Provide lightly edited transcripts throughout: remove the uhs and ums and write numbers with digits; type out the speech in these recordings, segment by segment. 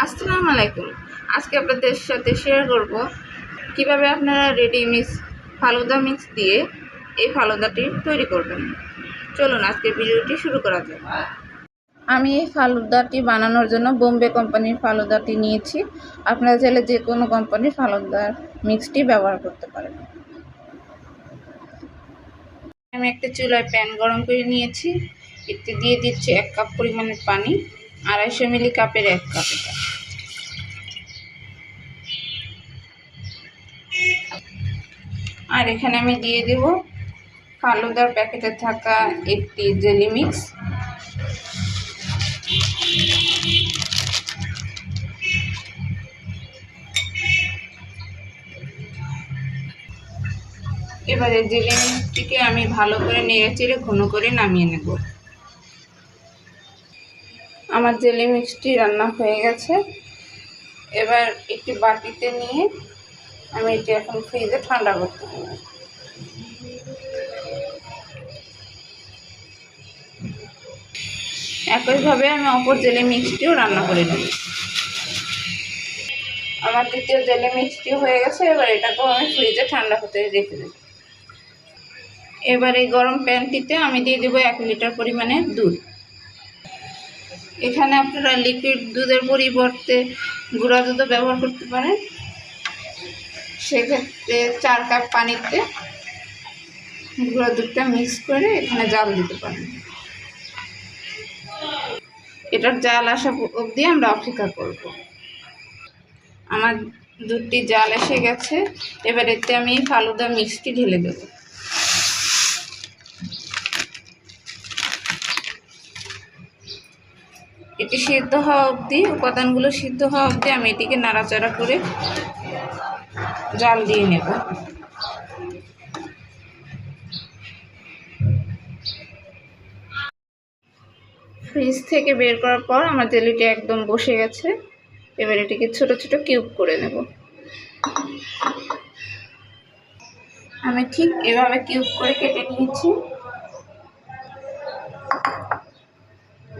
আসসালামু আলাইকুম। আজকে আপনাদের সাথে শেয়ার করব কিভাবে আপনারা রেডি মিক্স ফালুদা মিক্স দিয়ে এই ফালুদাটি তৈরি করবেন। চলুন আজকের ভিডিওটি শুরু করা যাক। আমি এই ফালুদাটি বানানোর জন্য বোম্বে কোম্পানির ফালুদাটি নিয়েছি। আপনারা চাইলে যে কোনো কোম্পানির ফালুদার মিক্সটি ব্যবহার করতে পারেন। আমি একটা চুলায় প্যান গরম করে নিয়েছি। এতে দিয়ে দিচ্ছি 1 কাপ পরিমাণের পানি, 250 মিলি কাপের 1 কাপ এটা। আর এখানে আমি দিয়ে দেব ফালুদার প্যাকেটে থাকা একটি জেলি মিক্স। এবারে জেলি মিক্সটিকে আমি ভালো করে নেড়েচেড়ে ঘন করে নামিয়ে নেব। আমার জেলি মিক্সটি রান্না হয়ে গেছে। এবার একটি বাটিতে নিয়ে আমি এটি এখন ফ্রিজে ঠান্ডা করতে দেব। একইভাবে আমি অপর জেলি মিক্সটিও রান্না করে নেব। আমার দ্বিতীয় জেলি মিক্সটি হয়ে গেছে। এবার এটাকেও আমি ফ্রিজে ঠান্ডা হতে রেখে দেব। এবার এই গরম প্যানটিতে আমি দিয়ে দেবো 1 লিটার পরিমাণে দুধ। এখানে আপনারা লিকুইড দুধের পরিবর্তে গুঁড়া দুধও ব্যবহার করতে পারেন। সেক্ষেত্রে 4 কাপ পানিতে গুঁড়া দুধটা মিক্স করে এখানে জাল দিতে পারেন। এটার জাল আসা অবধি আমরা অপেক্ষা করব। আমার দুধটি জাল এসে গেছে। এবার এতে আমি ফালুদা মিক্সটি ঢেলে দেব। এটি সিদ্ধ হওয়া অবধি, উপাদানগুলো সিদ্ধ হওয়া অবধি আমি এটিকে নাড়াচাড়া করে জাল দিয়ে নেব। ফ্রিজ থেকে বের করার পর আমার জেলিটি একদম বসে গেছে। এবার এটিকে ছোট ছোট কিউব করে নেব। আমি ঠিক এভাবে কিউব করে কেটে নিয়েছি।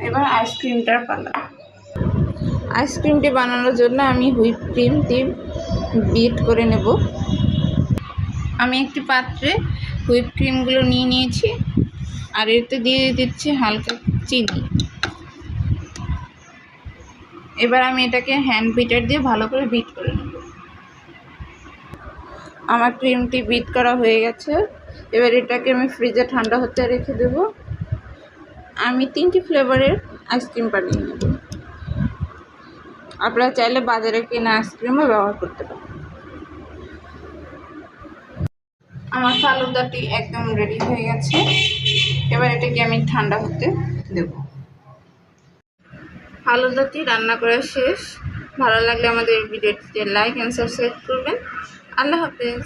এবার আইসক্রিমটার পালা। আইসক্রিমটি বানানোর জন্য আমি হুইপ ক্রিম দিয়ে বিট করে নেব। আমি একটি পাত্রে হুইপ ক্রিমগুলো নিয়ে নিয়েছি আর এতে দিয়ে দিচ্ছি হালকা চিনি। এবার আমি এটাকে হ্যান্ড বিটার দিয়ে ভালো করে বিট করে নেব। আমার ক্রিমটি বিট করা হয়ে গেছে। এবার এটাকে আমি ফ্রিজে ঠান্ডা হতে রেখে দেব। আমি 3টি ফ্লেভারের আইসক্রিম বানিয়ে নেব। আপনারা চাইলে বাজারে কেনা আইসক্রিমও ব্যবহার করতে পারেন। আমার ফালুদাটি একদম রেডি হয়ে গেছে। এবার এটাকে আমি ঠান্ডা হতে দেব। ফালুদাটি রান্না করা শেষ। ভালো লাগলে আমাদের ভিডিওটিতে লাইক এন্ড সাবস্ক্রাইব করবেন। আল্লাহ হাফেজ।